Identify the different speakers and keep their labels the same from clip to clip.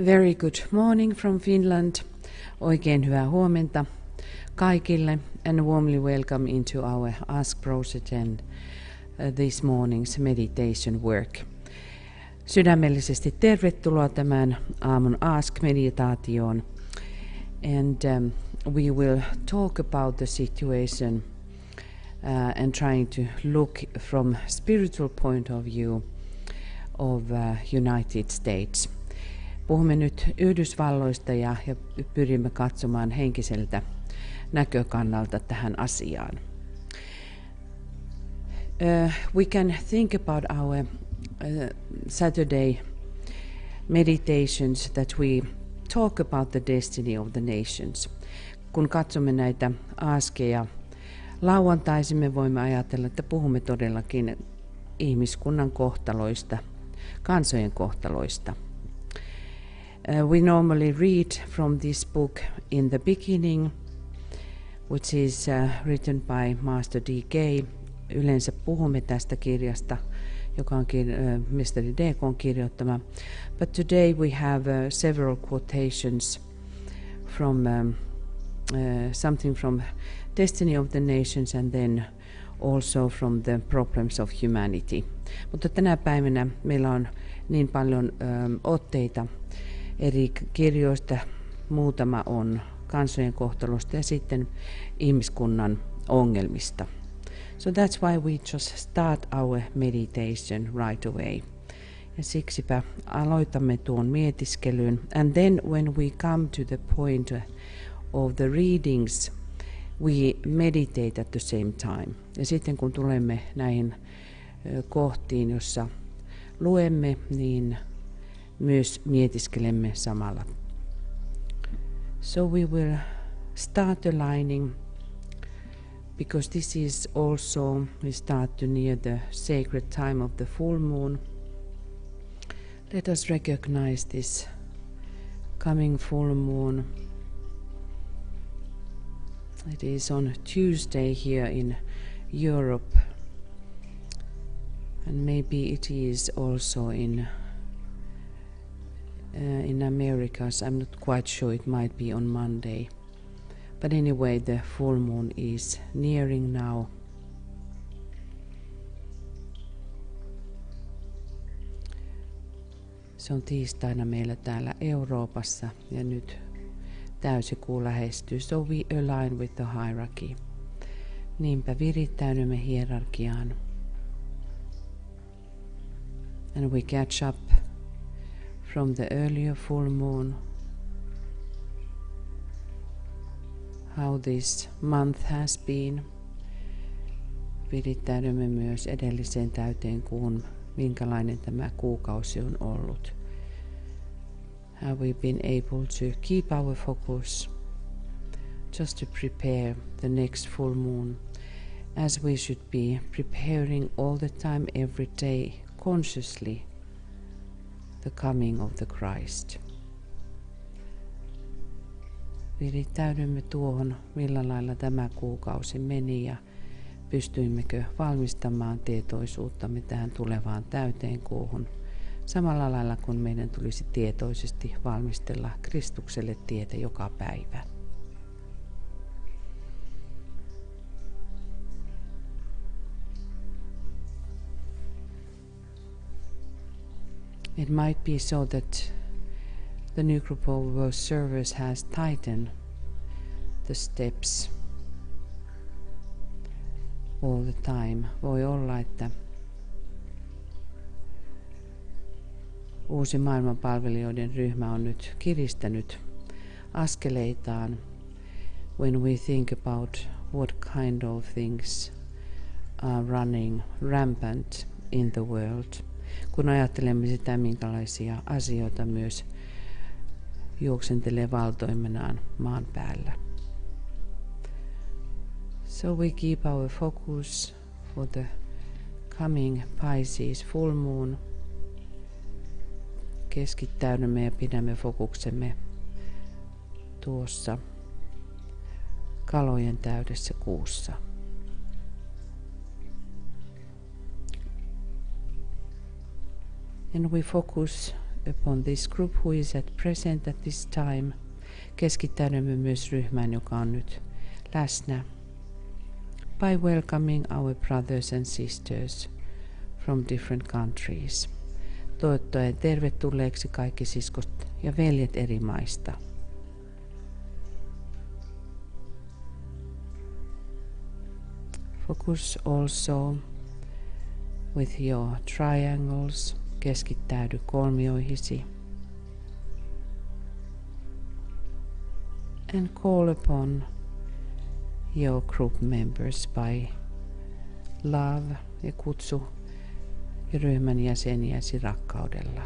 Speaker 1: Very good morning from Finland. Oikein hyvää huomenta kaikille and warmly welcome into our Ask Project and this morning's meditation work. Sydämellisesti tervetuloa tämän aamun Ask-meditaatioon. And we will talk about the situation and trying to look from spiritual point of view of United States. Puhumme nyt Yhdysvalloista ja pyrimme katsomaan henkiseltä näkökannalta tähän asiaan. We can think about our Saturday meditations that we talk about the destiny of the nations. Kun katsomme näitä askeja lauantaisin, me voimme ajatella, että puhumme todellakin ihmiskunnan kohtaloista, kansojen kohtaloista. We normally read from this book in the beginning, which is written by Master D.K. Yleensä puhumme tästä kirjasta, joka on Mestari D.K.:n kirjoittama. But today we have several quotations from something from Destiny of the Nations and then also from the Problems of Humanity. Mutta tänä päivänä meillä on niin paljon otteita eri kirjoista. Muutama on kansojen kohtalosta ja sitten ihmiskunnan ongelmista. So that's why we just start our meditation right away. Ja siksipä aloitamme tuon mietiskelyn. And then when we come to the point of the readings, we meditate at the same time. Ja sitten kun tulemme näihin kohtiin, jossa luemme, niin myös mietiskelemme samalla. So we will start aligning, because this is also, we start to near the sacred time of the full moon. Let us recognize this coming full moon. It is on Tuesday here in Europe, and maybe it is also in Americas. I'm not quite sure, it might be on Monday. But anyway, the full moon is nearing now. Se on tiistaina meillä täällä Euroopassa ja nyt täysikuu lähestyy. So we align with the hierarchy. Niinpä virittäydymme hierarkiaan. And we catch up from the earlier full moon, how this month has been. Virittäydymme myös edelliseen täyteen kuun, minkälainen tämä kuukausi on ollut. Have we been able to keep our focus just to prepare the next full moon, as we should be preparing all the time, every day, consciously, the coming of the Christ. Virittäydymme tuohon, millä lailla tämä kuukausi meni ja pystyimmekö valmistamaan tietoisuuttamme tähän tulevaan täyteen kuuhun. Samalla lailla kuin meidän tulisi tietoisesti valmistella Kristukselle tietä joka päivä. It might be so that the new group of servers has tightened the steps all the time. Voi olla, että uusi maailmanpalvelijoiden ryhmä on nyt kiristänyt askeleitaan when we think about what kind of things are running rampant in the world. Kun ajattelemme sitä, minkälaisia asioita myös juoksentelee valtoimenaan maan päällä. So we keep our focus for the coming Pisces full moon. Keskittäydymme ja pidämme fokuksemme tuossa kalojen täydessä kuussa. And we focus upon this group who is at present at this time. Keskittäydymme myös ryhmään, joka on nyt läsnä. By welcoming our brothers and sisters from different countries. Toivottaen tervetulleeksi kaikki siskot ja veljet eri maista. Focus also with your triangles. Keskittäydy kolmioihisi. And call upon your group members by love ja kutsu ryhmän jäseniäsi rakkaudella.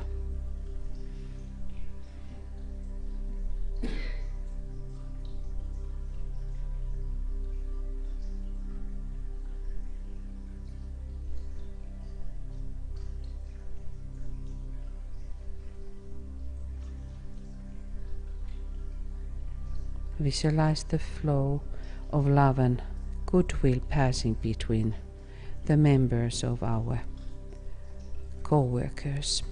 Speaker 1: Visualize the flow of love and goodwill passing between the members of our co-workers.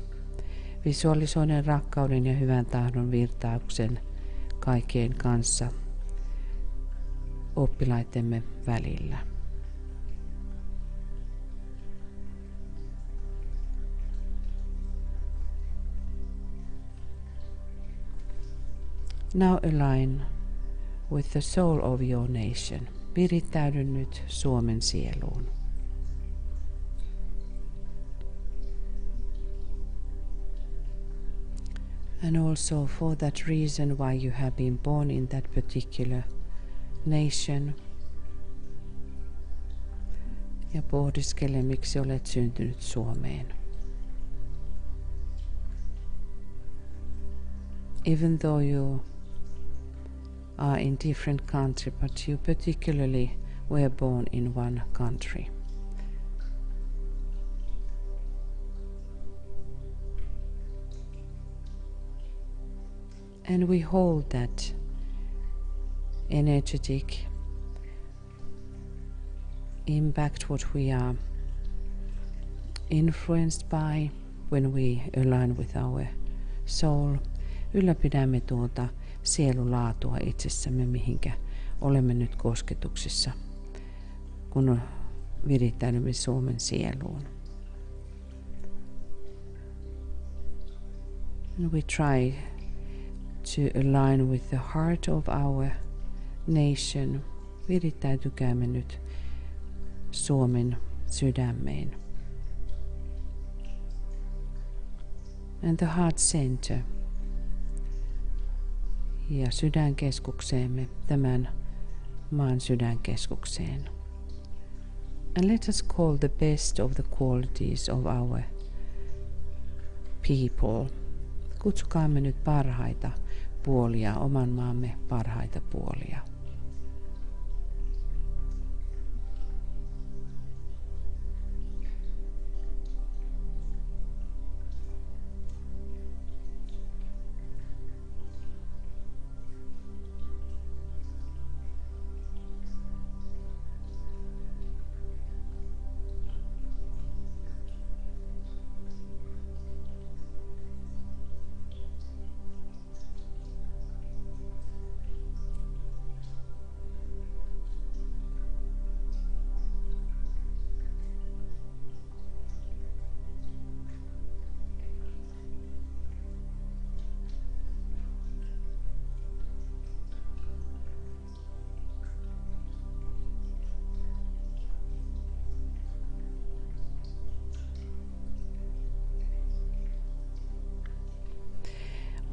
Speaker 1: Visualisoiden rakkauden ja hyvän tahdon virtauksen kaikkien kanssa oppilaittemme välillä. Now align with the soul of your nation. Virittäydy nyt Suomen sieluun. And also for that reason why you have been born in that particular nation. Ja pohdiskele, miksi olet syntynyt Suomeen. Even though you are in different country, but you particularly were born in one country. And we hold that energetic impact what we are influenced by when we align with our soul. Ylläpidämme tuota sielulaatua itsessämme, mihinkä olemme nyt kosketuksissa, kun virittäydymme Suomen sieluun. And we try to align with the heart of our nation. Virittäytykäämme nyt Suomen sydämeen. And the heart center. Ja sydänkeskukseemme, tämän maan sydänkeskukseen. And let us call the best of the qualities of our people. Kutsukaamme nyt parhaita puolia, oman maamme parhaita puolia.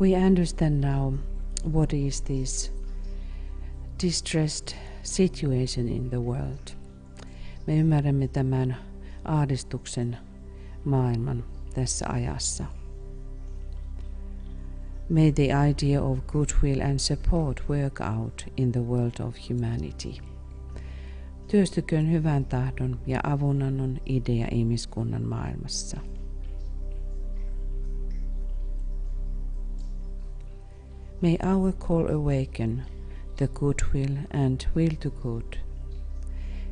Speaker 1: We understand now what is this distressed situation in the world. Me ymmärrämme tämän ahdistuksen maailman tässä ajassa. May the idea of goodwill and support work out in the world of humanity. Työstyköön hyvän tahdon ja avunannon idea ihmiskunnan maailmassa. May our call awaken the goodwill and will to good.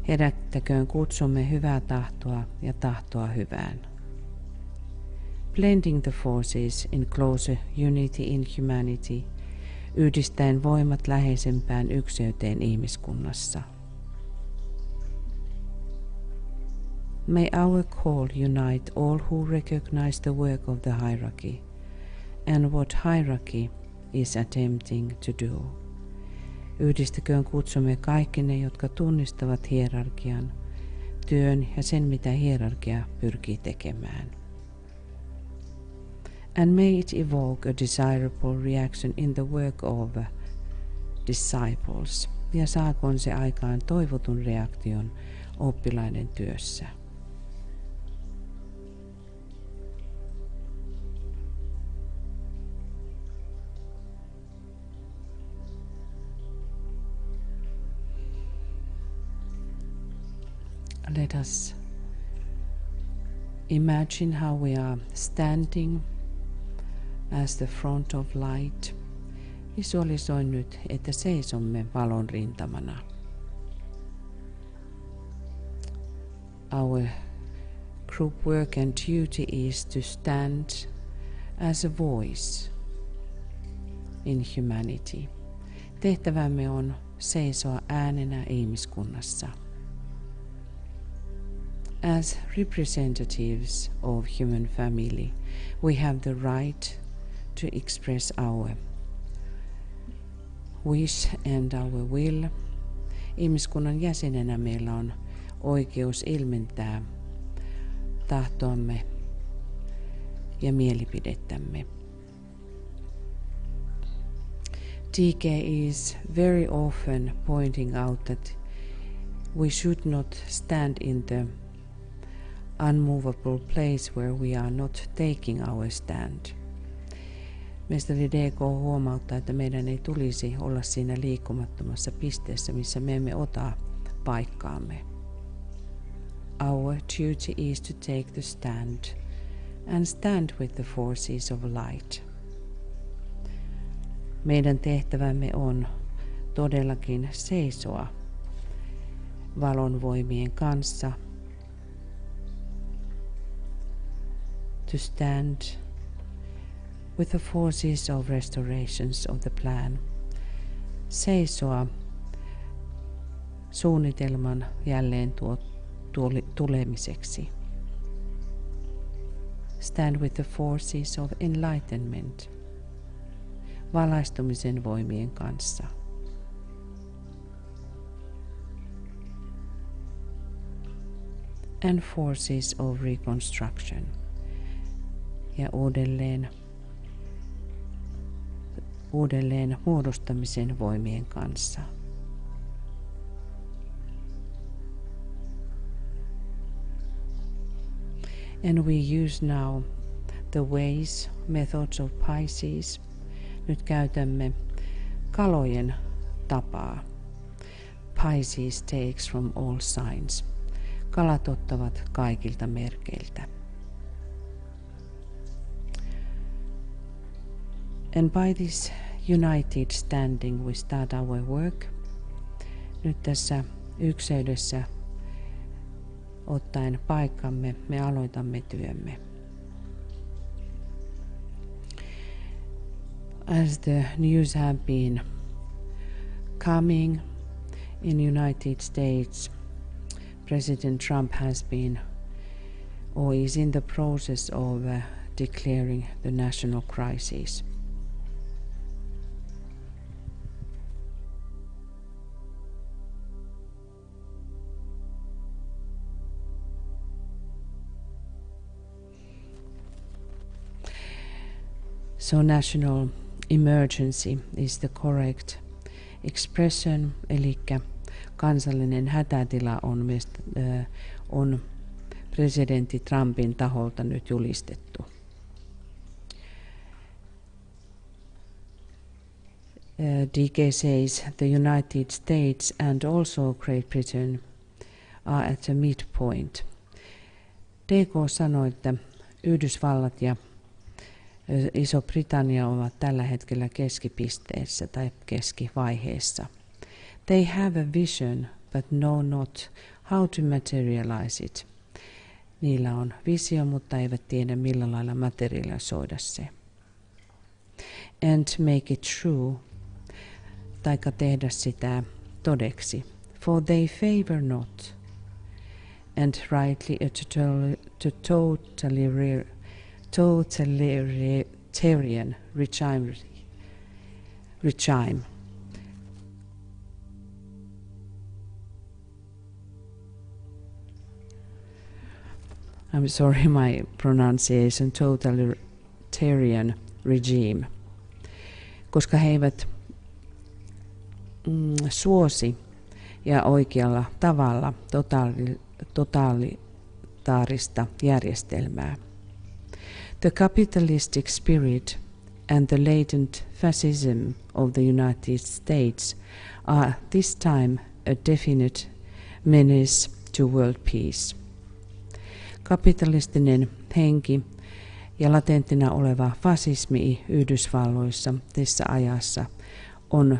Speaker 1: Herättäköön kutsumme hyvää tahtoa ja tahtoa hyvään. Blending the forces in closer unity in humanity, yhdistäen voimat läheisempään ykseyteen ihmiskunnassa. May our call unite all who recognize the work of the hierarchy and what hierarchy is attempting to do. Yhdistäköön kutsumme kaikki ne, jotka tunnistavat hierarkian, työn ja sen, mitä hierarkia pyrkii tekemään. And may it evoke a desirable reaction in the work of disciples, ja saakoon se aikaan toivotun reaktion oppilaiden työssä. Let us imagine how we are standing as the front of light. Visualisoin nyt, että seisomme valon rintamana. Our group work and duty is to stand as a voice in humanity. Tehtävämme on seisoa äänenä ihmiskunnassa. As representatives of human family, we have the right to express our wish and our will. Ihmiskunnan jäsenenä meillä on oikeus ilmentää tahtoamme ja mielipidettämme. TK is very often pointing out that we should not stand in the unmovable place where we are not taking our stand. Mestari DK huomauttaa, että meidän ei tulisi olla siinä liikkumattomassa pisteessä, missä me emme ota paikkaamme. Our duty is to take the stand and stand with the forces of light. Meidän tehtävämme on todellakin seisoa valon voimien kanssa. To stand with the forces of restorations of the plan. Seisoa suunnitelman jälleen tulemiseksi. Stand with the forces of enlightenment. Valaistumisen voimien kanssa. And forces of reconstruction. Ja uudelleen muodostamisen voimien kanssa. And we use now the ways, methods of Pisces. Nyt käytämme kalojen tapaa. Pisces takes from all signs. Kalat ottavat kaikilta merkeiltä. And by this united standing we start our work. Nyt tässä ykseydessä ottaen paikkamme me aloitamme työmme. As the news have been coming in United States, President Trump has been or is in the process of declaring the national crisis. So national emergency is the correct expression, eli kansallinen hätätila on presidentti Trumpin taholta nyt julistettu. DK says the United States and also Great Britain are at a midpoint. DK sanoi, että Yhdysvallat ja Iso-Britannia ovat tällä hetkellä keskipisteessä tai keskivaiheessa. They have a vision, but know not how to materialize it. Niillä on visio, mutta eivät tiedä millä lailla materialisoida se. And make it true, taikka tehdä sitä todeksi. For they favor not, and rightly a totalitarian regime. I'm sorry, my pronunciation, totalitarian regime, koska he eivät suosi ja oikealla tavalla totalitaarista järjestelmää. The capitalistic spirit and the latent fascism of the United States are this time a definite menace to world peace. Kapitalistinen henki ja latenttina oleva fasismi Yhdysvalloissa tässä ajassa on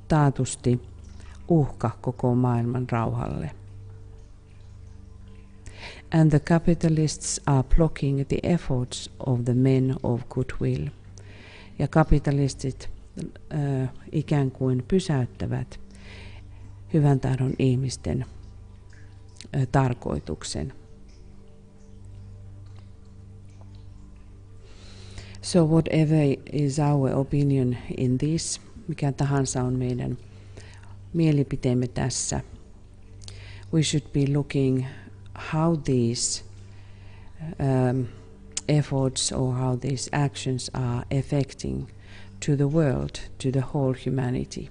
Speaker 1: taatusti uhka koko maailman rauhalle. And the capitalists are blocking the efforts of the men of goodwill. Ja kapitalistit ikään kuin pysäyttävät hyvän tahdon ihmisten tarkoituksen. So whatever is our opinion in this, mikä tahansa on meidän mielipiteemme tässä, we should be looking how these efforts or how these actions are affecting to the world, to the whole humanity.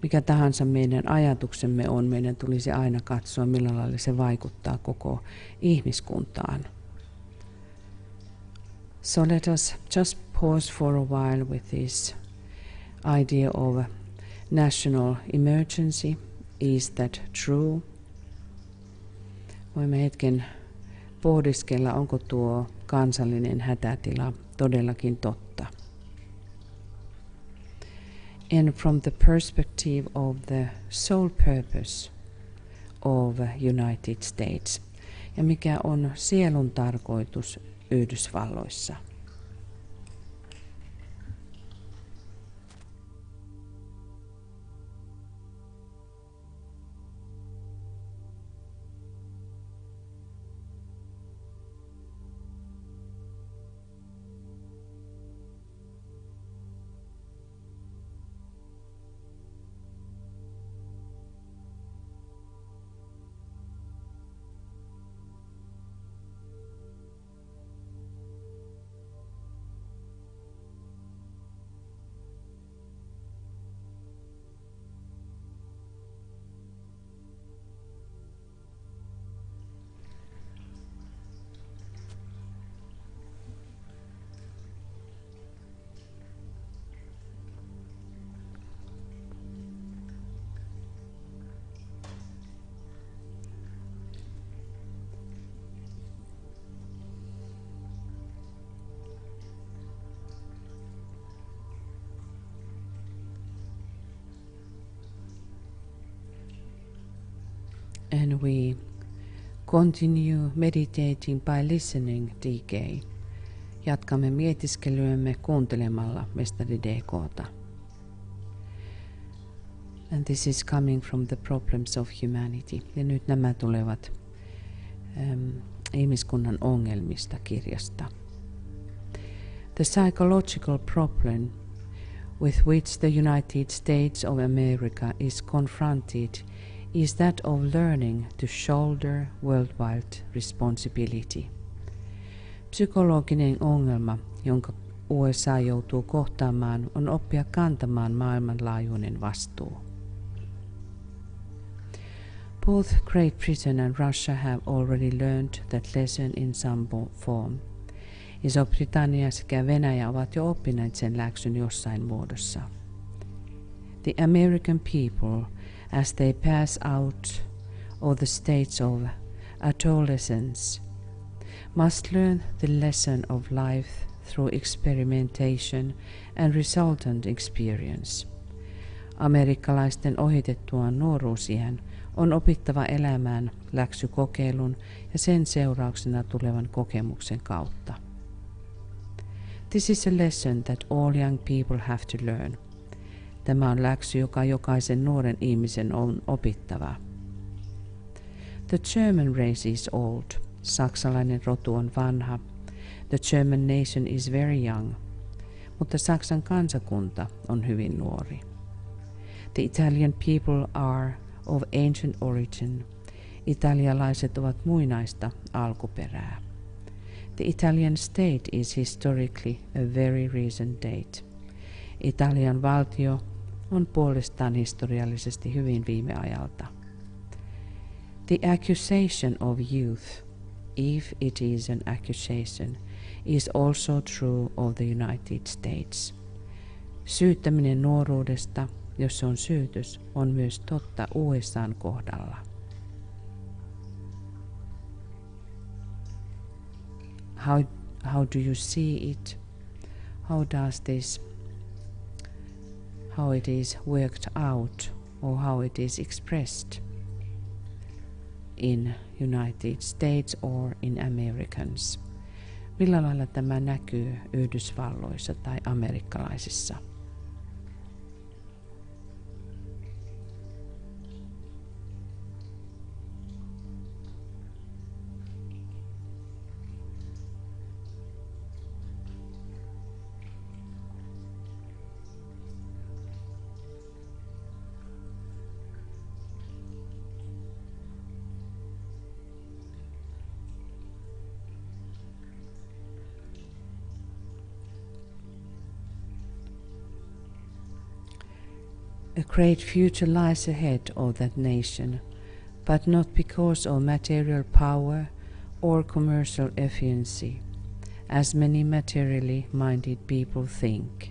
Speaker 1: Mikä tahansa meidän ajatuksemme on, meidän tulisi aina katsoa, millä lailla se vaikuttaa koko ihmiskuntaan. So let us just pause for a while with this idea of a national emergency. Is that true? Voimme hetken pohdiskella, onko tuo kansallinen hätätila todellakin totta. And from the perspective of the sole purpose of United States. Ja mikä on sielun tarkoitus Yhdysvalloissa? And we continue meditating by listening, DK. Jatkamme mietiskelyämme kuuntelemalla mestari DK:ta. And this is coming from the problems of humanity. Ja nyt nämä tulevat ihmiskunnan ongelmista kirjasta. The psychological problem with which the United States of America is confronted is that of learning to shoulder worldwide responsibility. Psykologinen ongelma, jonka USA joutuu kohtaamaan, on oppia kantamaan maailmanlaajuinen vastuu. Both Great Britain and Russia have already learned that lesson in some form. Iso-Britannia sekä Venäjä ovat jo oppineet sen läksyn jossain muodossa. The American people, as they pass out of the states of adolescence, must learn the lesson of life through experimentation and resultant experience. Amerikkalaisten ohitettuaan nuoruusiän on opittava elämään läksykokeilun ja sen seurauksena tulevan kokemuksen kautta. This is a lesson that all young people have to learn. Tämä on läksy, joka jokaisen nuoren ihmisen on opittava. The German race is old. Saksalainen rotu on vanha. The German nation is very young. Mutta Saksan kansakunta on hyvin nuori. The Italian people are of ancient origin. Italialaiset ovat muinaista alkuperää. The Italian state is historically a very recent date. Italian valtio on puolestaan historiallisesti hyvin viime ajalta. The accusation of youth, if it is an accusation, is also true of the United States. Syyttäminen nuoruudesta, jos se on syytös, on myös totta USA:n kohdalla. How do you see it? How it is worked out, or how it is expressed in United States or in Americans? Millä lailla tämä näkyy Yhdysvalloissa tai amerikkalaisissa? A great future lies ahead of that nation, but not because of material power or commercial efficiency, as many materially minded people think.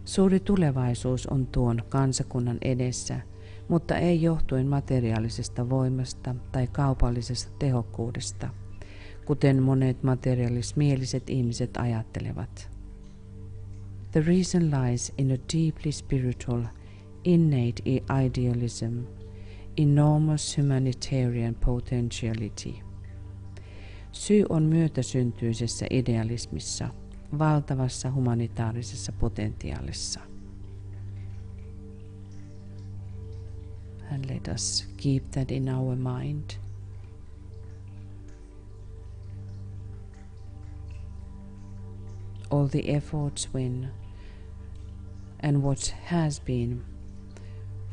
Speaker 1: Suuri tulevaisuus on tuon kansakunnan edessä, mutta ei johtuen materiaalisesta voimasta tai kaupallisesta tehokkuudesta, kuten monet materialismieliset ihmiset ajattelevat. The reason lies in a deeply spiritual innate idealism, enormous humanitarian potentiality. Syy on myötäsyntyisessä idealismissa, valtavassa humanitaarisessa potentiaalissa. And let us keep that in our mind. All the efforts when and what has been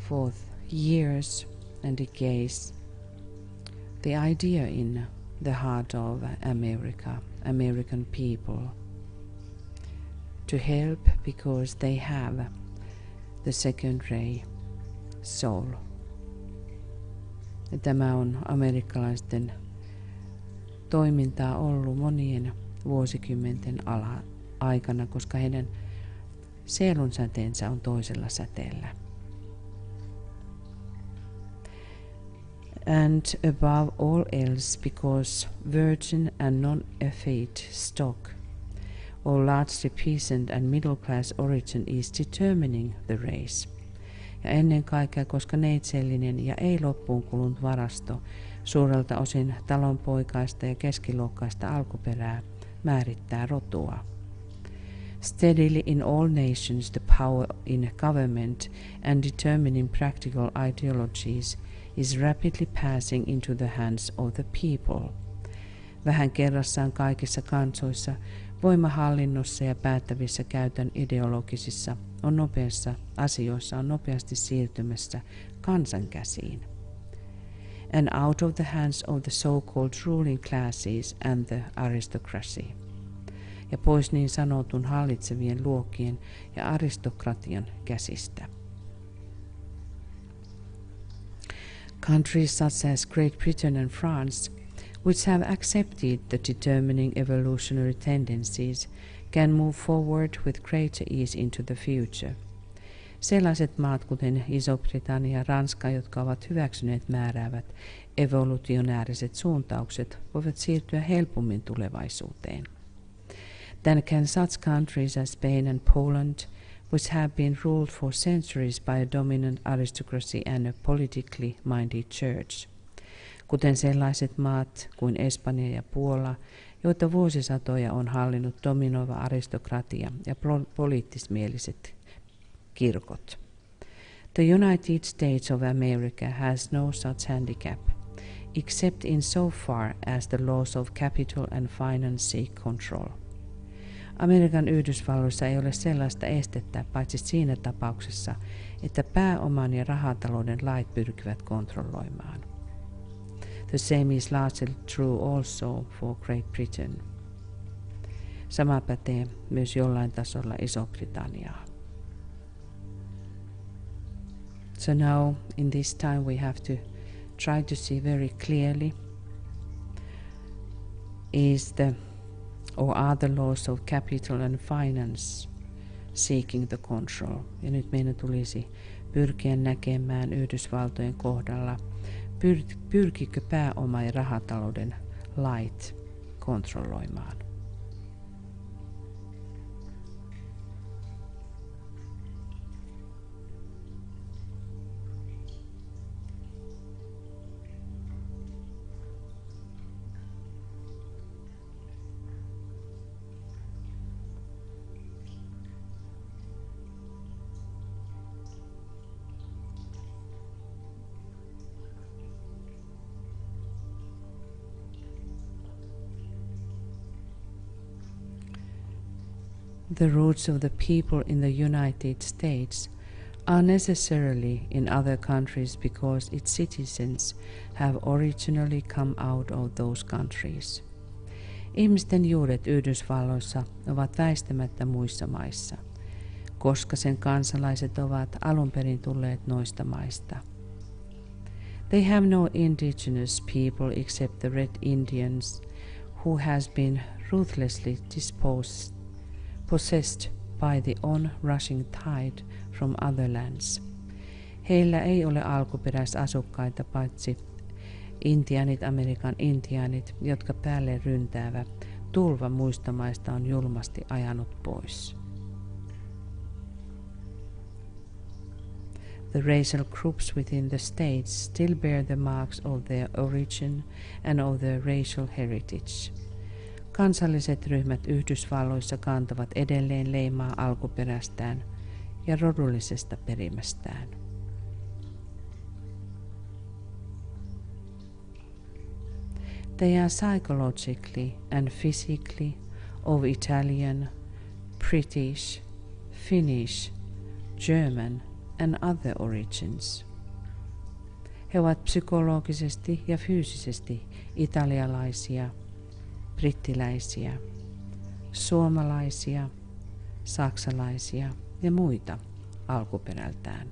Speaker 1: for years and decades, the idea in the heart of America, American people, to help because they have the second ray soul. Ja tämä on amerikkalaisten toimintaa ollut monien vuosikymmenten aikana, koska heidän sielun säteensä on toisella säteellä. And above all else, because virgin and non-effete stock, or largely peasant and middle-class origin is determining the race. Ja ennen kaikkea, koska neitsellinen ja ei loppuun kulunut varasto, suurelta osin talonpoikaista ja keskiluokkaista alkuperää, määrittää rotua. Steadily in all nations the power in government and determining practical ideologies is rapidly passing into the hands of the people. Vähän kerrassaan kaikissa kansoissa, voimahallinnossa ja päättävissä käytön ideologisissa asioissa on nopeasti siirtymässä kansan käsiin. And out of the hands of the so-called ruling classes and the aristocracy. ja pois niin sanotun hallitsevien luokkien ja aristokratian käsistä. Countries such as Great Britain and France, which have accepted the determining evolutionary tendencies, can move forward with greater ease into the future. Sellaiset maat kuten Iso-Britannia ja Ranska, jotka ovat hyväksyneet määräävät evolutionääriset suuntaukset, voivat siirtyä helpommin tulevaisuuteen. Then can such countries as Spain and Poland, which have been ruled for centuries by a dominant aristocracy and a politically minded church. Kuten sellaiset maat kuin Espanja ja Puola, joita vuosisatoja on hallinnut dominoiva aristokratia ja poliittismieliset kirkot. The United States of America has no such handicap, except in so far as the laws of capital and finance seek control. Amerikan Yhdysvalloissa ei ole sellaista estettä paitsi siinä tapauksessa, että pääoman ja rahatalouden lait pyrkivät kontrolloimaan. The same is largely true also for Great Britain. Sama pätee myös jollain tasolla Iso-Britanniaan. So now, in this time, we have to try to see very clearly are the laws of capital and finance seeking the control. Ja nyt meidän tulisi pyrkiä näkemään Yhdysvaltojen kohdalla, pyrkikö pääoma- ja rahatalouden lait kontrolloimaan. The roots of the people in the United States are necessarily in other countries because its citizens have originally come out of those countries. Ihmisten juuret Yhdysvalloissa ovat väistämättä muissa maissa, koska sen kansalaiset ovat alun perin tulleet noista maista. They have no indigenous people except the Red Indians, who has been ruthlessly possessed by the on-rushing tide from other lands. Heillä ei ole alkuperäisasukkaita paitsi intiaanit, Amerikan intiaanit, jotka päälle ryntäävä tulva muista maista on julmasti ajanut pois. The racial groups within the states still bear the marks of their origin and of their racial heritage. Kansalliset ryhmät Yhdysvalloissa kantavat edelleen leimaa alkuperästään ja rodullisesta perimästään. They are psychologically and physically of Italian, British, Finnish, German and other origins. He ovat psykologisesti ja fyysisesti italialaisia, brittiläisiä, suomalaisia, saksalaisia ja muita alkuperältään.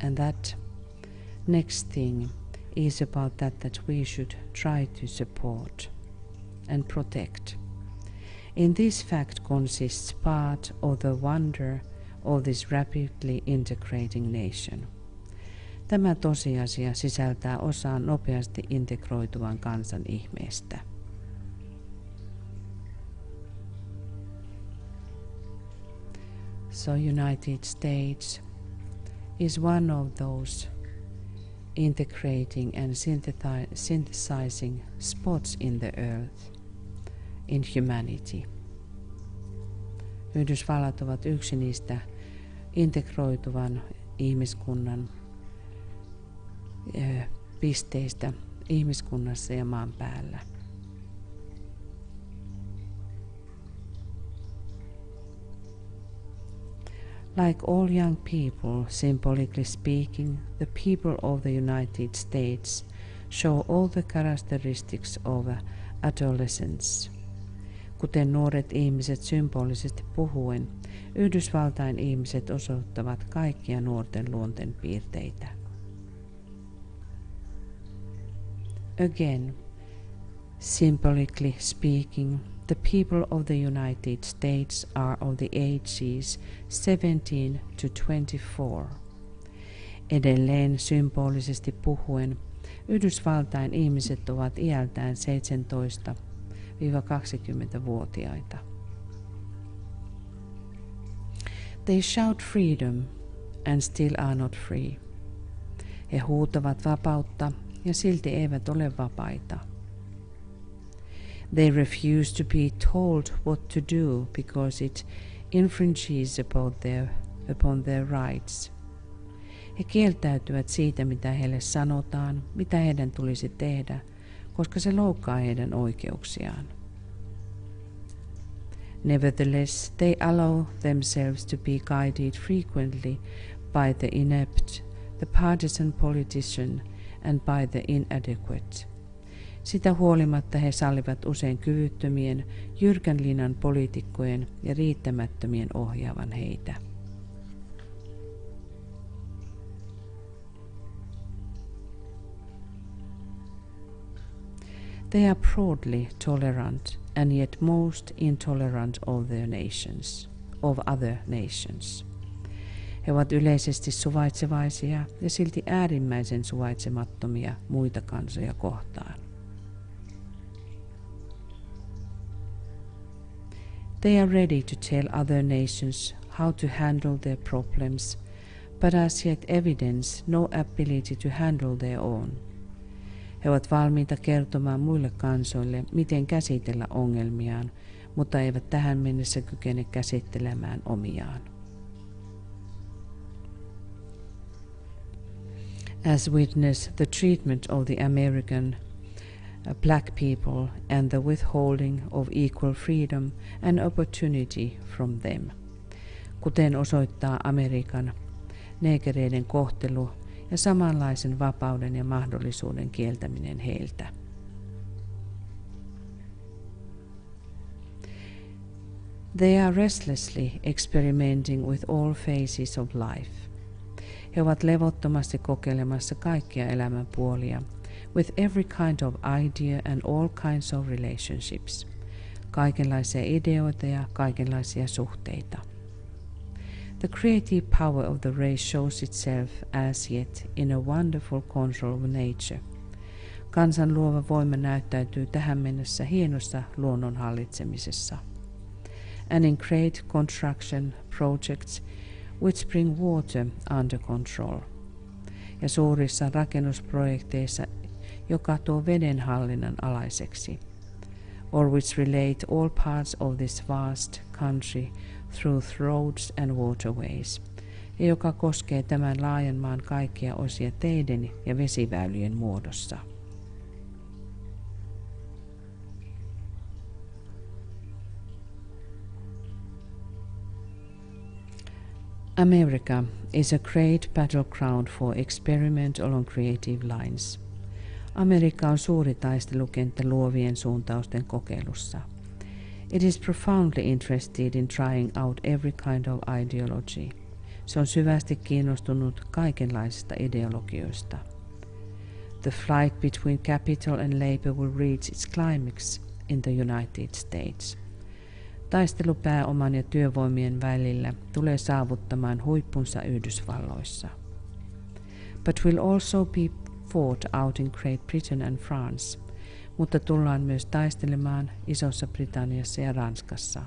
Speaker 1: And that next thing is about that we should try to support and protect. In this fact consists part of the wonder of this rapidly integrating nation. Tämä tosiasia sisältää osaa nopeasti integroituvan kansan ihmeestä. So United States is one of those integrating and synthesizing spots in the earth, in humanity. Yhdysvallat ovat yksi niistä integroituvan ihmiskunnan pisteistä ihmiskunnassa ja maan päällä. Like all young people, symbolically speaking, the people of the United States show all the characteristics of adolescence. Kuten nuoret ihmiset symbolisesti puhuen, Yhdysvaltain ihmiset osoittavat kaikkia nuorten luonteen piirteitä. Again, symbolically speaking, the people of the United States are of the ages 17 to 24. Edelleen symbolisesti puhuen, Yhdysvaltain ihmiset ovat iältään 17–20-vuotiaita. They shout freedom and still are not free. He huutavat vapautta ja silti eivät ole vapaita. They refuse to be told what to do because it infringes upon their rights. He kieltäytyvät siitä, mitä heille sanotaan, mitä heidän tulisi tehdä, koska se loukkaa heidän oikeuksiaan. Nevertheless, they allow themselves to be guided frequently by the inept, the partisan politician and by the inadequate. Sitä huolimatta he sallivat usein kyvyttömien, jyrkän linjan poliitikkojen ja riittämättömien ohjaavan heitä. They are broadly tolerant and yet most intolerant of other nations. He ovat yleisesti suvaitsevaisia ja silti äärimmäisen suvaitsemattomia muita kansoja kohtaan. They are ready to tell other nations how to handle their problems, but as yet evidence no ability to handle their own. He ovat valmiita kertomaan muille kansoille, miten käsitellä ongelmiaan, mutta eivät tähän mennessä kykene käsittelemään omiaan. As witness the treatment of the American black people and the withholding of equal freedom and opportunity from them, kuten osoittaa Amerikan neegereiden kohtelu ja samanlaisen vapauden ja mahdollisuuden kieltäminen heiltä. They are restlessly experimenting with all phases of life. He ovat levottomasti kokeilemassa kaikkia elämän puolia, with every kind of idea and all kinds of relationships, kaikenlaisia ideoita ja kaikenlaisia suhteita. The creative power of the race shows itself as yet in a wonderful control of nature. Kansan luova voima näyttäytyy tähän mennessä hienossa luonnon hallitsemisessa. And in great construction projects which bring water under control. Ja suurissa rakennusprojekteissa, joka tuo veden hallinnan alaiseksi. Or which relate all parts of this vast country through roads and waterways, ja joka koskee tämän laajan maan kaikkia osia teiden ja vesiväylien muodossa. America is a great battleground for experiment along creative lines. Amerikka on suuri taistelukenttä luovien suuntausten kokeilussa. It is profoundly interested in trying out every kind of ideology. Se on syvästi kiinnostunut kaikenlaisista ideologioista. The fight between capital and labor will reach its climax in the United States. Taistelu pääoman ja työvoimien välillä tulee saavuttamaan huippunsa Yhdysvalloissa. But will also be fought out in Great Britain and France, mutta tullaan myös taistelemaan Isossa Britanniassa ja Ranskassa.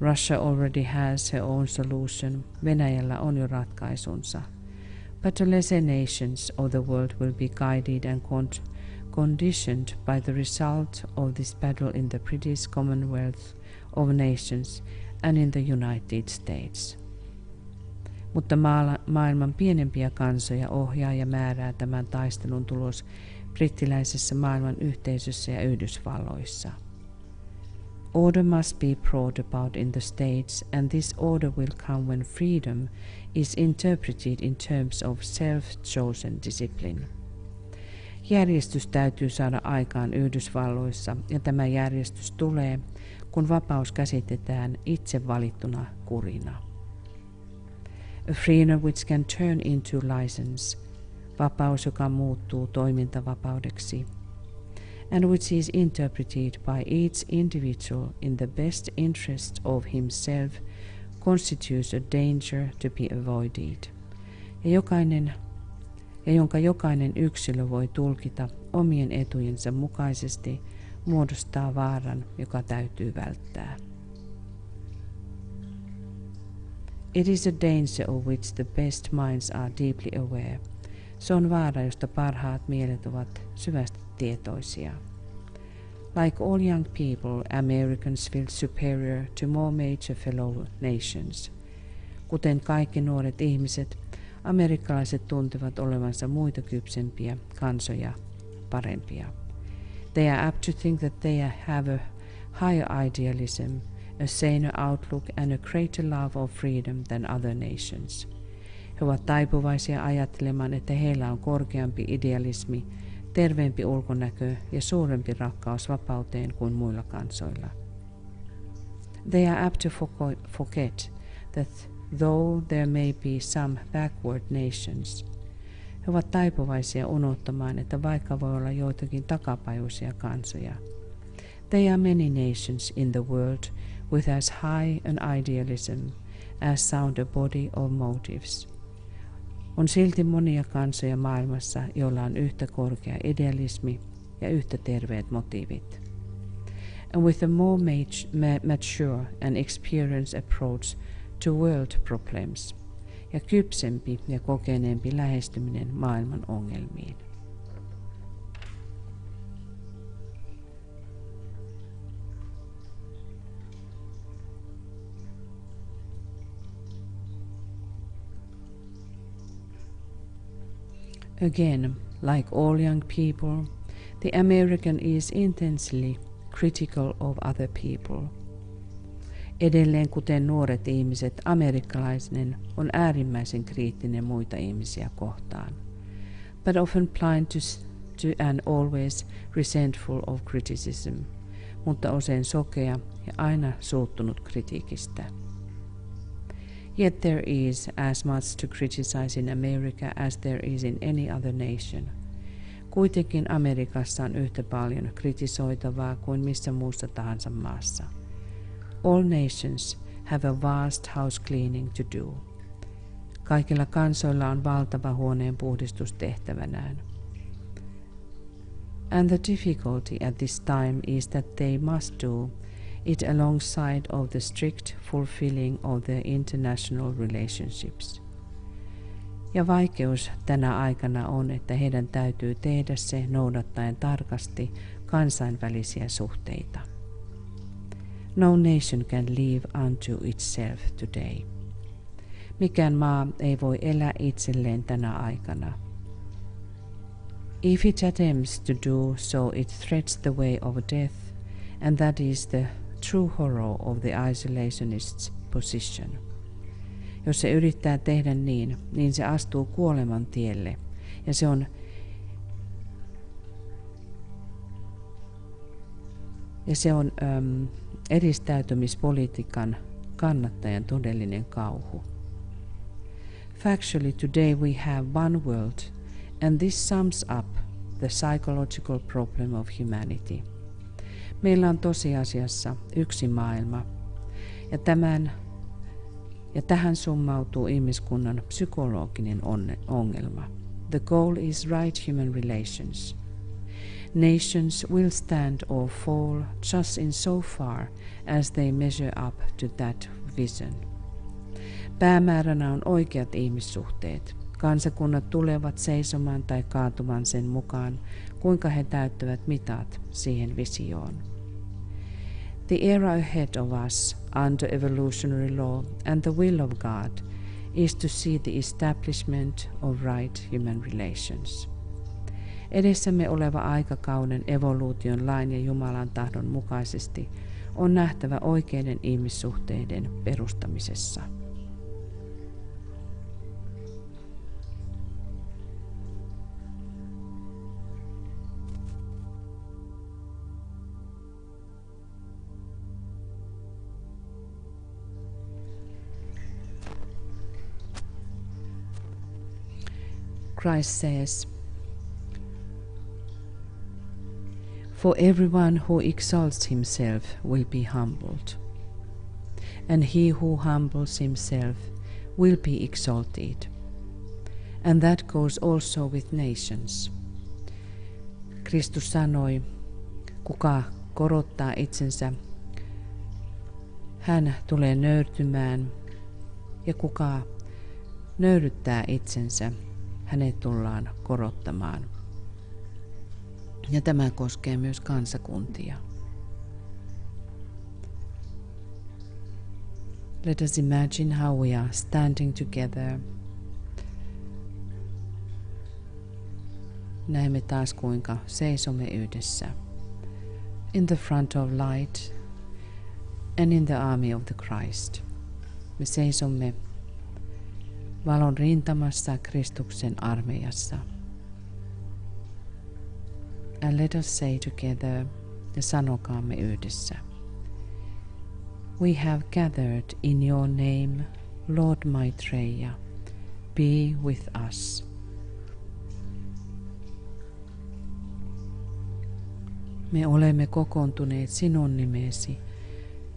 Speaker 1: Russia already has her own solution. Venäjällä on jo ratkaisunsa. But the lesser nations of the world will be guided and conditioned by the result of this battle in the British Commonwealth of Nations and in the United States. Mutta maailman pienempiä kansoja ohjaa ja määrää tämän taistelun tulos brittiläisessä maailman yhteisössä ja Yhdysvalloissa. Order must be brought about in the states, and this order will come when freedom is interpreted in terms of self-chosen discipline. Järjestys täytyy saada aikaan Yhdysvalloissa, ja tämä järjestys tulee, kun vapaus käsitetään itse valittuna kurina. A freedom which can turn into license, vapaus, joka muuttuu toimintavapaudeksi, and which is interpreted by each individual in the best interest of himself, constitutes a danger to be avoided, ja jonka jokainen yksilö voi tulkita omien etujensa mukaisesti, muodostaa vaaran, joka täytyy välttää. It is a danger of which the best minds are deeply aware. Se on vaara, josta parhaat mielet ovat syvästi tietoisia. Like all young people, Americans feel superior to more major fellow nations. Kuten kaikki nuoret ihmiset, amerikkalaiset tuntevat olevansa muita kypsempiä kansoja parempia. They are apt to think that they have a higher idealism, a saner outlook and a greater love of freedom than other nations. He ovat taipuvaisia ajattelemaan, että heillä on korkeampi idealismi, terveempi ulkonäkö ja suurempi rakkaus vapauteen kuin muilla kansoilla. They are apt to forget that though there may be some backward nations, he ovat taipuvaisia unohtamaan, että vaikka voi olla joitakin takapajuisia kansoja, there are many nations in the world with as high an idealism as sound a body of motives. On silti monia kansoja maailmassa, joilla on yhtä korkea idealismi ja yhtä terveet motiivit. And with a more mature and experienced approach to world problems, ja kypsempi ja kokeneempi lähestyminen maailman ongelmiin. Again, like all young people, the American is intensely critical of other people. Edelleen kuten nuoret ihmiset, amerikkalainen on äärimmäisen kriittinen muita ihmisiä kohtaan, but often blind to and always resentful of criticism, mutta usein sokea ja aina suuttunut kritiikistä. Yet there is as much to criticize in America as there is in any other nation. Kuitenkin Amerikassa on yhtä paljon kritisoitavaa kuin missä muussa tahansa maassa. All nations have a vast house cleaning to do. Kaikilla kansoilla on valtava huoneen puhdistus tehtävänään. And the difficulty at this time is that they must do it alongside of the strict fulfilling of their international relationships. Ja vaikeus tänä aikana on, että heidän täytyy tehdä se noudattaen tarkasti kansainvälisiä suhteita. No nation can live unto itself today. Mikään maa ei voi elää itselleen tänä aikana. If it attempts to do so, it threads the way of death, and that is the true horror of the isolationist's position. Jos se yrittää tehdä niin se astuu kuoleman tielle, ja se on eristäytymispolitiikan kannattajan todellinen kauhu. Factually, today we have one world, and this sums up the psychological problem of humanity. Meillä on tosiasiassa yksi maailma, ja tähän summautuu ihmiskunnan psykologinen ongelma. The goal is right human relations. Nations will stand or fall just in so far as they measure up to that vision. Päämääränä on oikeat ihmissuhteet. Kansakunnat tulevat seisomaan tai kaatumaan sen mukaan, kuinka he täyttävät mitat siihen visioon. The era ahead of us, under evolutionary law and the will of God, is to see the establishment of right human relations. Edessämme oleva aikakauden evoluution lain ja Jumalan tahdon mukaisesti on nähtävä oikeiden ihmissuhteiden perustamisessa. Christ says, "For everyone who exalts himself will be humbled, and he who humbles himself will be exalted. And that goes also with nations." Kristus sanoi, kuka korottaa itsensä, hän tulee nöyrtymään, ja kuka nöyryttää itsensä, hänet tullaan korottamaan. Ja tämä koskee myös kansakuntia. Let us imagine how we are standing together. Näemme taas kuinka seisomme yhdessä. In the front of light and in the army of the Christ. Me seisomme valon rintamassa Kristuksen armeijassa. And let us say together, ja sanokaamme yhdessä. We have gathered in your name, Lord Maitreya, be with us. Me olemme kokoontuneet sinun nimesi,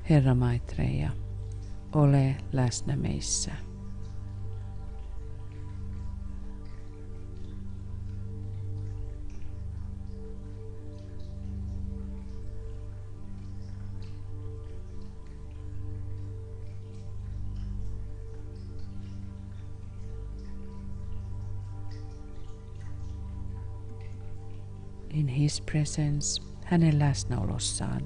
Speaker 1: Herra Maitreya, ole läsnä meissä. In his presence, hänen läsnäolossaan.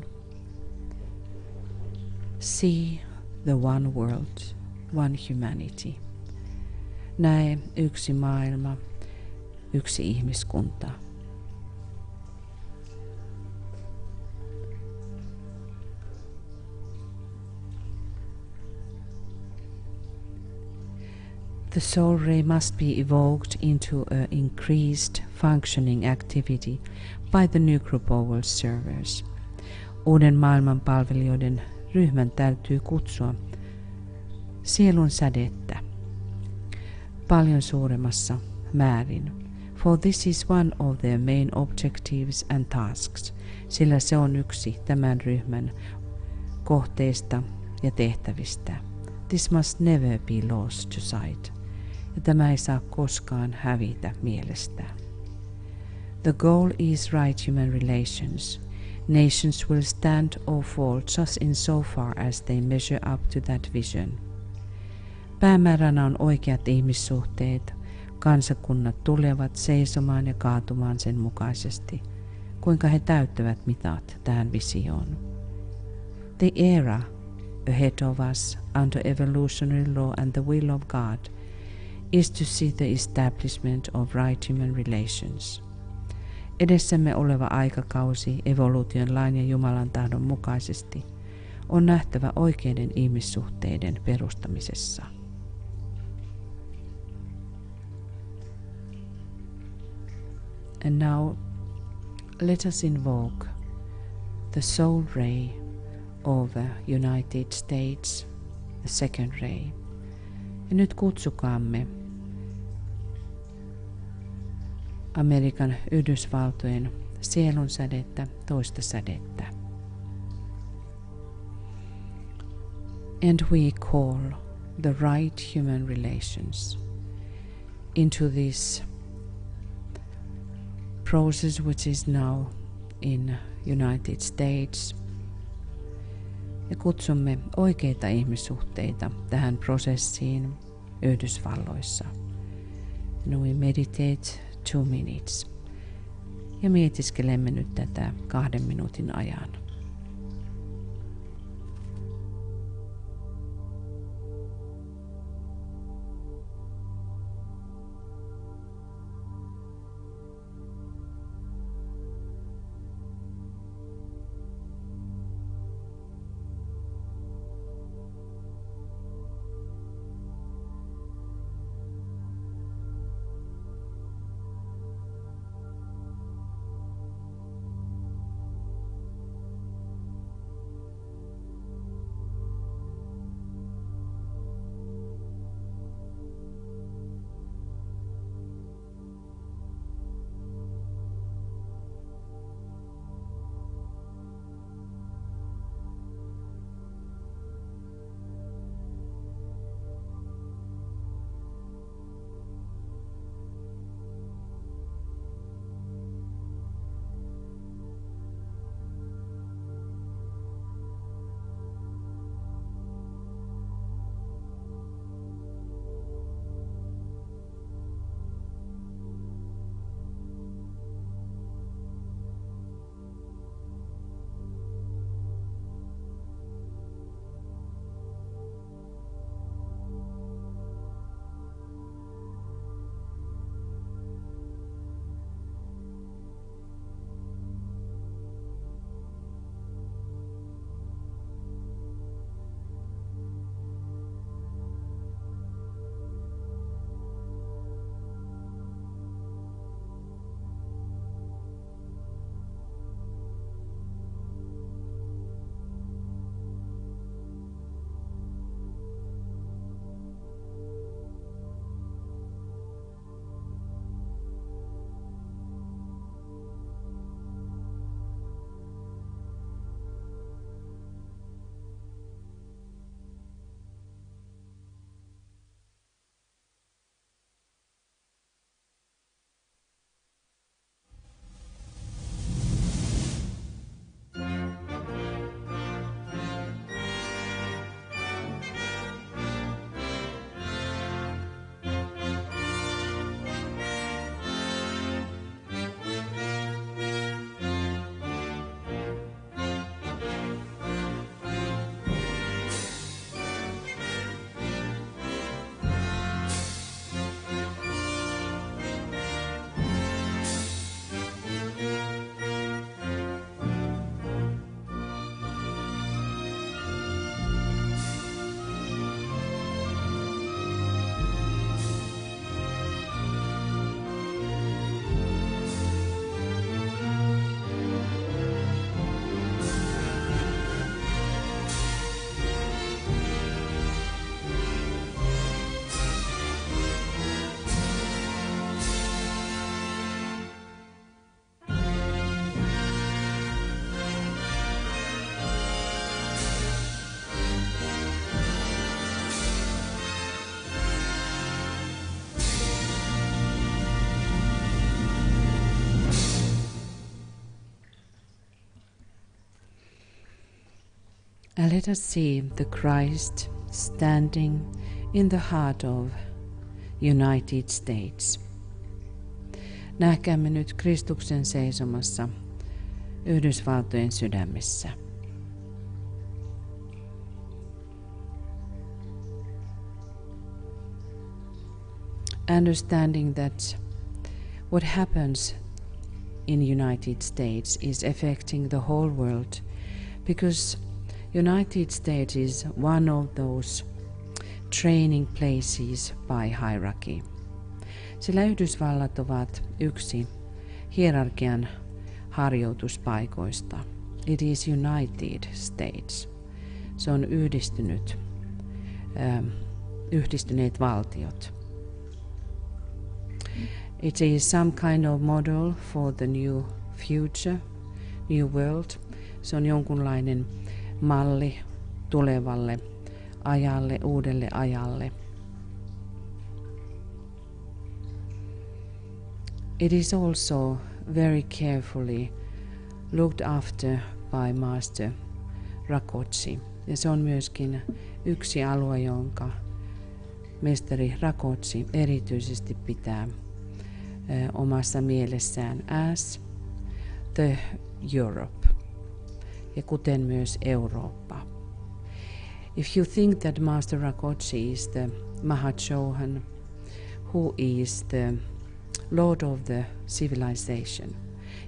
Speaker 1: See the one world, one humanity. Näe yksi maailma, yksi ihmiskunta. The soul ray must be evoked into an increased functioning activity by the new group of world servers. Uuden maailman palvelijoiden ryhmän täytyy kutsua sielun sädettä paljon suuremmassa määrin. For this is one of their main objectives and tasks, sillä se on yksi tämän ryhmän kohteista ja tehtävistä. This must never be lost to sight. Ja tämä ei saa koskaan hävitä mielestä. The goal is right human relations. Nations will stand or fall just in so far as they measure up to that vision. Päämääränä on oikeat ihmissuhteet. Kansakunnat tulevat seisomaan ja kaatumaan sen mukaisesti, kuinka he täyttävät mitat tähän visioon. The era ahead of us under evolutionary law and the will of God is to see the establishment of right human relations. Edessämme oleva aikakausi evoluution lain ja Jumalan tahdon mukaisesti on nähtävä oikeiden ihmissuhteiden perustamisessa. And now let us invoke the soul ray of the United States, the second ray. Ja nyt kutsukaamme Amerikan Yhdysvaltojen sielun sädettä, toista sädettä. And we call the right human relations into this process which is now in United States. Ja kutsumme oikeita ihmissuhteita tähän prosessiin Yhdysvalloissa. And we meditate 2 minutes. Ja mietiskelemme nyt tätä 2 minuutin ajan. And let us see the Christ standing in the heart of United States. Nähkäämme nyt Kristuksen seisomassa Yhdysvaltojen sydämessä. Understanding that what happens in United States is affecting the whole world, because United States is one of those training places by hierarchy. Sillä Yhdysvallat ovat yksi hierarkian harjoituspaikoista. It is United States. Se on yhdistyneet valtiot. It is some kind of model for the new future, new world. Se on jonkunlainen malli tulevalle ajalle, uudelle ajalle. It is also very carefully looked after by Master Rakotsi. Ja se on myöskin yksi alue, jonka mestari Rakotsi erityisesti pitää omassa mielessään as the Europe, ja kuten myös Eurooppa. If you think that Master Rakotsi is the Mahachohan, who is the Lord of the Civilization,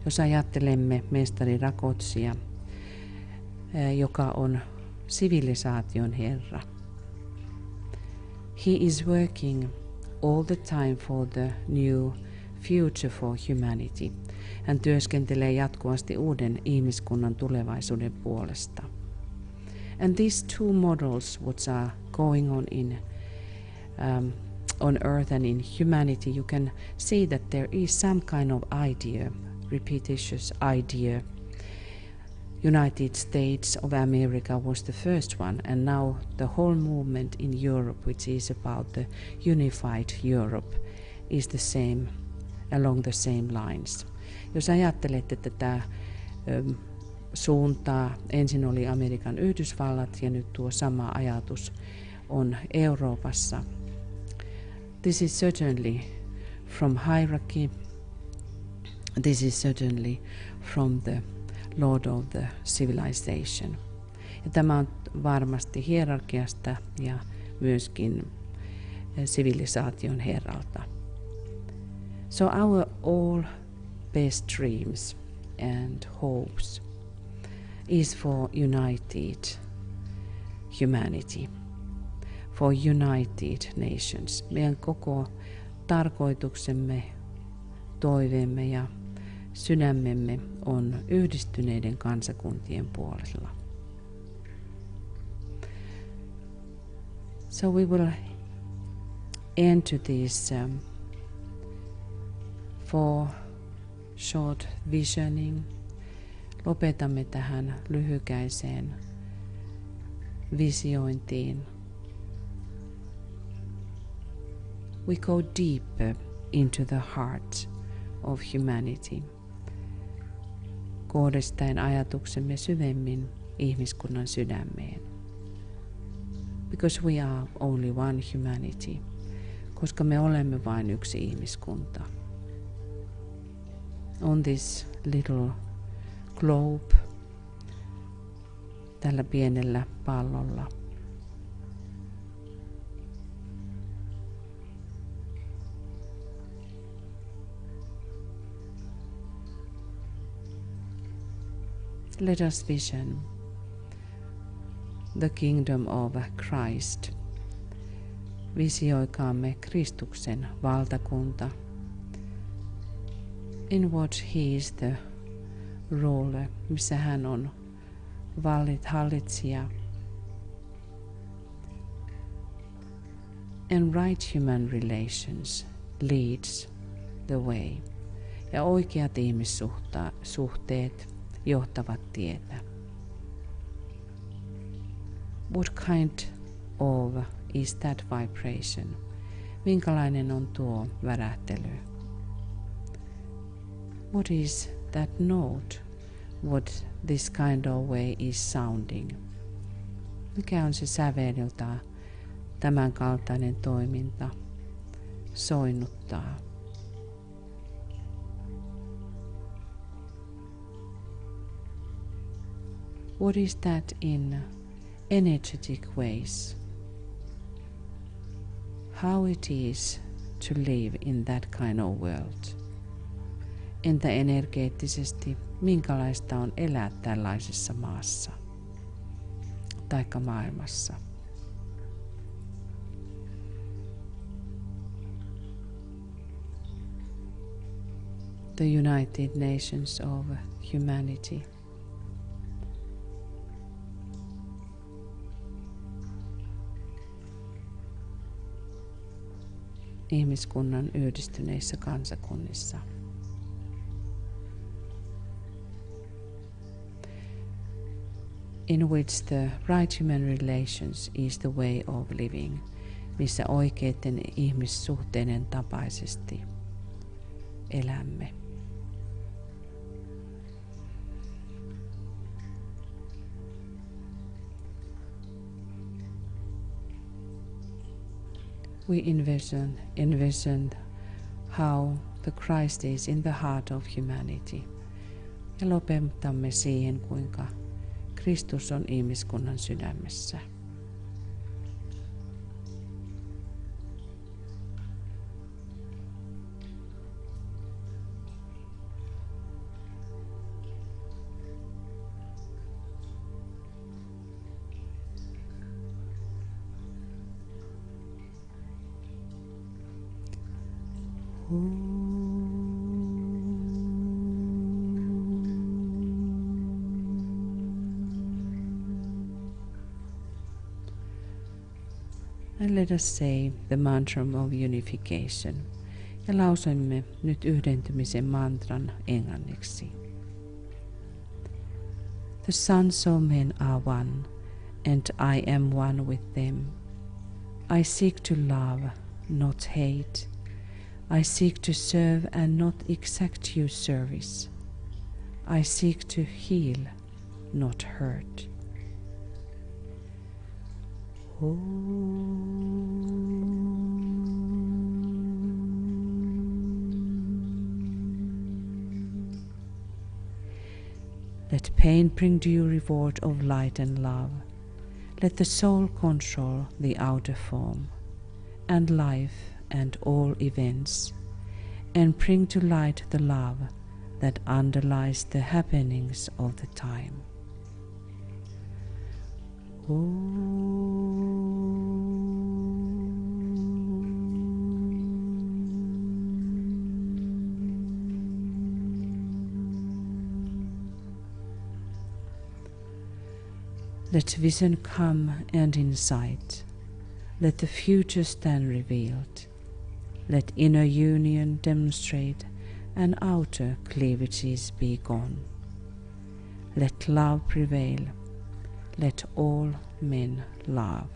Speaker 1: jos ajattelemme mestari Rakotsia, joka on sivilisaation herra, he is working all the time for the new future for humanity. Hän työskentelee jatkuvasti uuden ihmiskunnan tulevaisuuden puolesta. And these two models which are going on in on earth and in humanity, you can see that there is some kind of idea, repetitious idea. United States of America was the first one, and now the whole movement in Europe, which is about the unified Europe, is the same, along the same lines. Jos ajattelette tätä suuntaa, ensin oli Amerikan Yhdysvallat ja nyt tuo sama ajatus on Euroopassa. This is certainly from hierarchy. This is certainly from the Lord of the Civilization. Ja tämä on varmasti hierarkiasta ja myöskin sivilisaation herralta. So our all best dreams and hopes is for united humanity, for united nations. Meidän koko tarkoituksemme, toiveemme ja sydämemme on yhdistyneiden kansakuntien puolella. So we will end to this for short visioning. Lopetamme tähän lyhykäiseen visiointiin. We go deeper into the heart of humanity. Kohdistaen ajatuksemme syvemmin ihmiskunnan sydämeen. Because we are only one humanity. Koska me olemme vain yksi ihmiskunta. On this little globe, tällä pienellä pallolla. Let us vision the kingdom of Christ. Visioikaamme Kristuksen valtakunta. In what he is the ruler, missä hän on hallitsija. And right human relations leads the way. Ja oikeat ihmissuhteet johtavat tietä. What kind of is that vibration? Minkälainen on tuo värähtely? What is that note? What this kind of way is sounding? Mikä on se sävel, jota tämän kaltainen toiminta soinnuttaa? What is that in energetic ways? How it is to live in that kind of world? Entä energeettisesti, minkälaista on elää tällaisessa maassa taikka maailmassa? The United Nations of Humanity. Ihmiskunnan yhdistyneissä kansakunnissa. In which the right human relations is the way of living, missä oikeiden ihmissuhteiden tapaisesti elämme. We envision how the Christ is in the heart of humanity. Ja lopetamme siihen, kuinka Kristus on ihmiskunnan sydämessä. And let us say the mantra of unification. Ja lausumme nyt yhdentymisen mantran englanniksi. The sons of men are one, and I am one with them. I seek to love, not hate. I seek to serve and not exact you service. I seek to heal, not hurt. Let pain bring due reward of light and love. Let the soul control the outer form, and life and all events, and bring to light the love that underlies the happenings of the time. Let vision come and insight. Let the future stand revealed. Let inner union demonstrate and outer cleavages be gone. Let love prevail. Let all men love.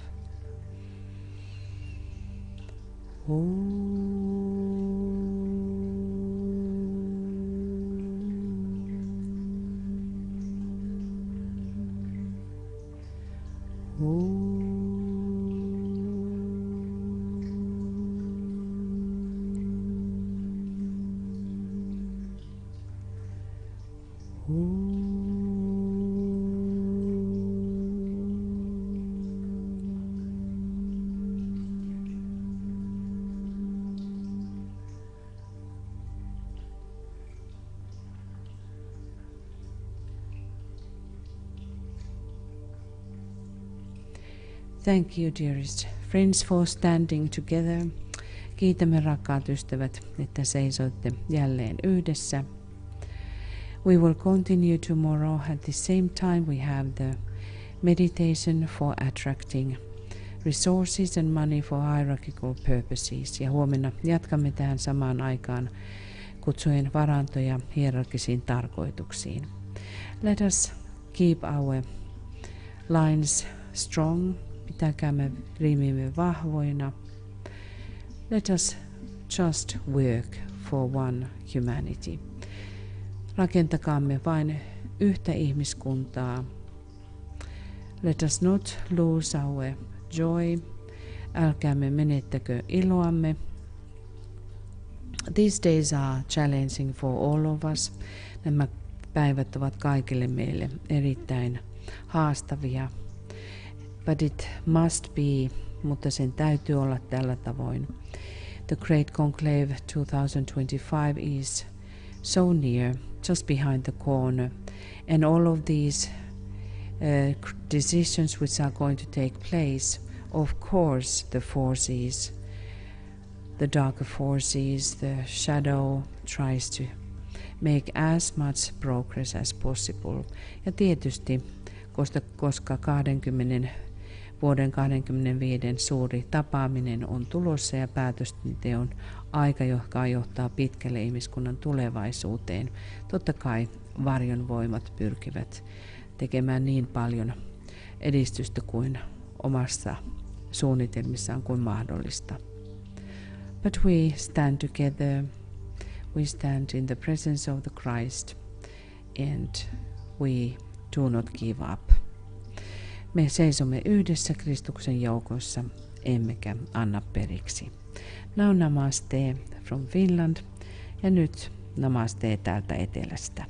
Speaker 1: Thank you, dearest friends, for standing together. Kiitämme, rakkaat ystävät, että seisoitte jälleen yhdessä. We will continue tomorrow at the same time. We have the meditation for attracting resources and money for hierarchical purposes. Ja huomenna jatkamme tähän samaan aikaan kutsuen varantoja hierarkisiin tarkoituksiin. Let us keep our lines strong. Pitäkäämme riimimme vahvoina. Let us just work for one humanity. Rakentakaamme vain yhtä ihmiskuntaa. Let us not lose our joy. Älkäämme menettäkö iloamme. These days are challenging for all of us. Nämä päivät ovat kaikille meille erittäin haastavia. But it must be, mutta sen täytyy olla tällä tavoin. The Great Conclave 2025 is so near, just behind the corner, and all of these decisions which are going to take place, of course, the forces, the darker forces, the shadow tries to make as much progress as possible. Ja tietysti, koska 20 vuoden 25 suuri tapaaminen on tulossa ja päätöstenteon aika, joka johtaa pitkälle ihmiskunnan tulevaisuuteen, totta kai varjon voimat pyrkivät tekemään niin paljon edistystä kuin omassa suunnitelmissaan kuin mahdollista. But we stand together, we stand in the presence of the Christ, and we do not give up. Me seisomme yhdessä Kristuksen joukossa, emmekä anna periksi. Now namaste from Finland, ja nyt namaste täältä etelästä.